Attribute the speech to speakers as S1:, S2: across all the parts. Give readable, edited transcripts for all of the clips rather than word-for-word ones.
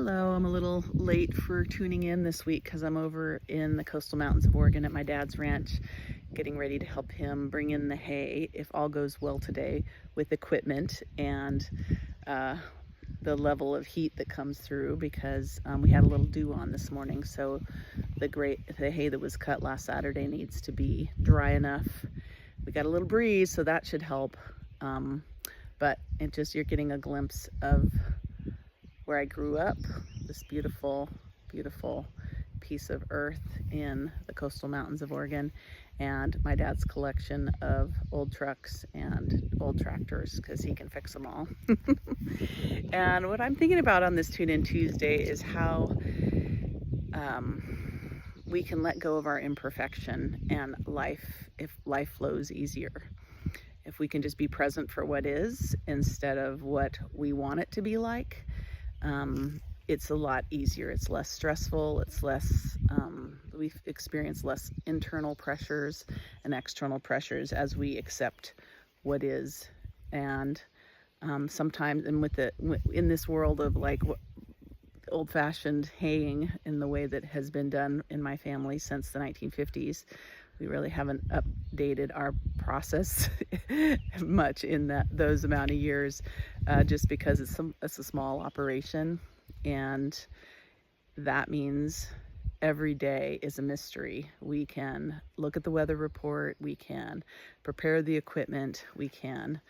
S1: Hello, I'm a little late for tuning in this week because I'm over in the coastal mountains of Oregon at my dad's ranch, getting ready to help him bring in the hay, if all goes well today, with equipment and uh, the level of heat that comes through, because we had a little dew on this morning, so the hay that was cut last Saturday needs to be dry enough. We got a little breeze, so that should help, but you're getting a glimpse of where I grew up, this beautiful, beautiful piece of earth in the coastal mountains of Oregon, and my dad's collection of old trucks and old tractors, because he can fix them all. And what I'm thinking about on this Tune In Tuesday is how we can let go of our imperfection, and if life flows easier. If we can just be present for what is instead of what we want it to be like, it's a lot easier. It's less stressful. It's less, we experience less internal pressures and external pressures as we accept what is. And sometimes, and in this world of like old-fashioned haying in the way that has been done in my family since the 1950s, we really haven't updated our process much in those amount of years, just because it's a small operation, and that means every day is a mystery. We can look at the weather report, we can prepare the equipment, we can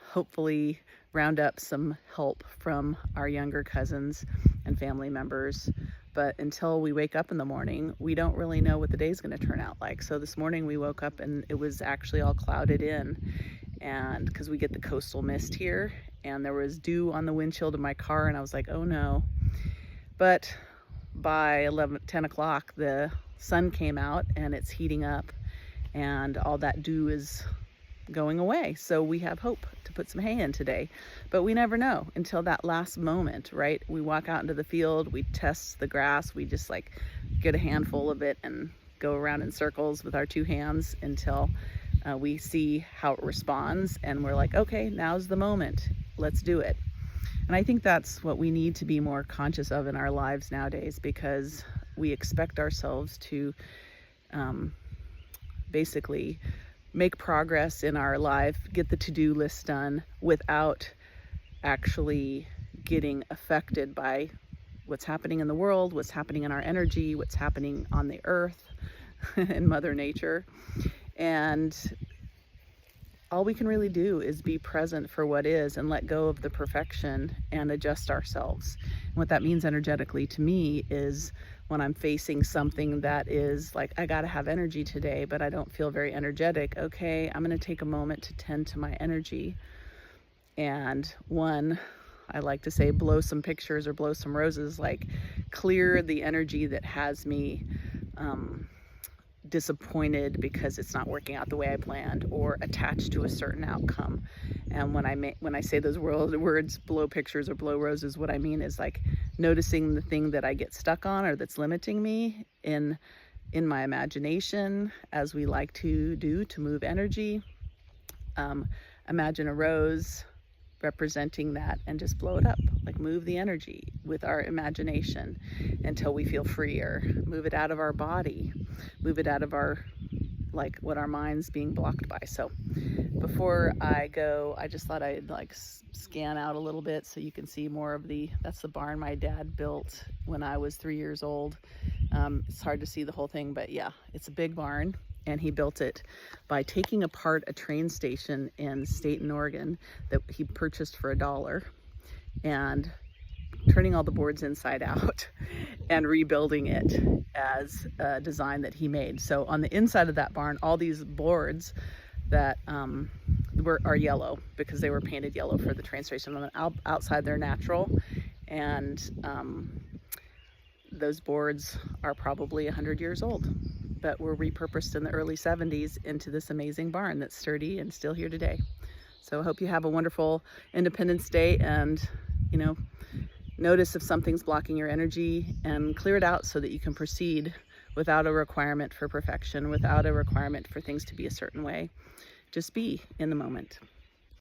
S1: hopefully round up some help from our younger cousins and family members. But until we wake up in the morning, we don't really know what the day's going to turn out like. So this morning we woke up and it was actually all clouded in, and because we get the coastal mist here, and there was dew on the windshield of my car, and I was like, oh no. But by 10 o'clock, the sun came out and it's heating up, and all that dew is going away. So we have hope to put some hay in today, but we never know until that last moment, right? We walk out into the field, we test the grass, we just like get a handful of it and go around in circles with our two hands until we see how it responds, and we're like, okay, now's the moment, let's do it. And I think that's what we need to be more conscious of in our lives nowadays, because we expect ourselves to basically make progress in our life, get the to-do list done without actually getting affected by what's happening in the world, what's happening in our energy, what's happening on the earth and Mother Nature. And all we can really do is be present for what is and let go of the perfection and adjust ourselves. And what that means energetically to me is, when I'm facing something that is like, I gotta have energy today, but I don't feel very energetic, okay, I'm gonna take a moment to tend to my energy. And I like to say, blow some pictures or blow some roses, like clear the energy that has me disappointed because it's not working out the way I planned, or attached to a certain outcome. And when I say those words, blow pictures or blow roses, what I mean is like noticing the thing that I get stuck on or that's limiting me in my imagination, as we like to do to move energy. Imagine a rose representing that, and just blow it up, like move the energy with our imagination until we feel freer. Move it out of our body, move it out of our, like what our mind's being blocked by. So before I go, I just thought I'd like scan out a little bit so you can see more of that's the barn my dad built when I was 3 years old. It's hard to see the whole thing, but yeah, it's a big barn. And he built it by taking apart a train station in Staten, Oregon that he purchased for $1, and turning all the boards inside out and rebuilding it as a design that he made. So on the inside of that barn, all these boards that are yellow because they were painted yellow for the train station. On the outside, they're natural, and those boards are probably 100 years old, but were repurposed in the early 70s into this amazing barn that's sturdy and still here today. So I hope you have a wonderful Independence Day, and notice if something's blocking your energy and clear it out so that you can proceed without a requirement for perfection, without a requirement for things to be a certain way. Just be in the moment.